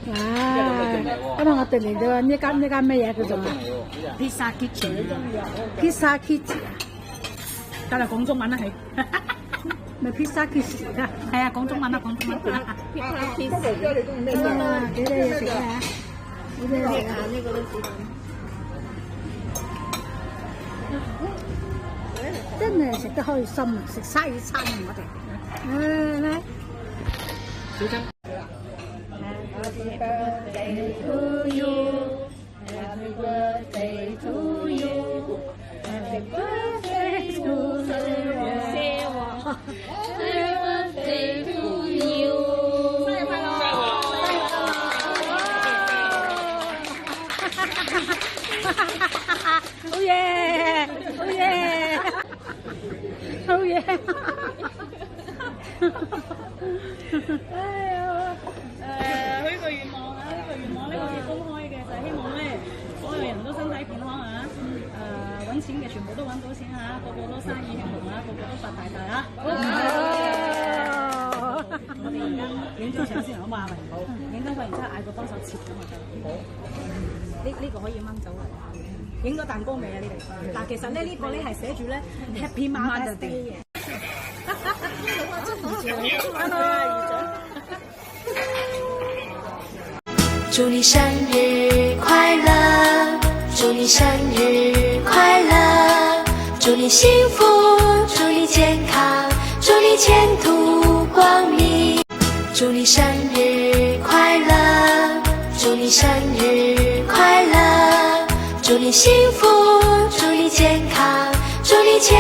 咁啊，我哋嚟到呢間咩嘢叫做？Pizza Kitchen。Pizza Kitchen 啊，得啦，講中文啦係。咪 Pizza Kitchen 啊？係啊，講中文啦，講中文。Pizza Kitchen。哇，幾多嘢食啊！幾多嘢食啊！呢個都試過。真係食得開心啊！食西餐我哋。嚟。小心。Happy birthday to you. Happy birthday to you. Happy birthday to you. Happy birthday to you. 生日快樂！好嘢！好嘢！好嘢！哎呀！許個願望啊！呢個願望呢個要公開嘅，就係希望咧所有人都身體健康啊！揾錢嘅全部都揾到錢嚇，個個都生意興隆啊，個個都發大達啊！我哋而家影張相先，好嘛？好，影張相，然之後嗌個幫手切咁就得。呢個可以掹走嚟。影咗蛋糕未啊？呢度？但其實咧呢個咧係寫住咧 Happy Mother's Day 嘅。祝你生日快樂，祝你生日快樂，祝你幸福，祝你健康，祝你前途光明。祝你生日快樂，祝你生日快樂，祝你幸福。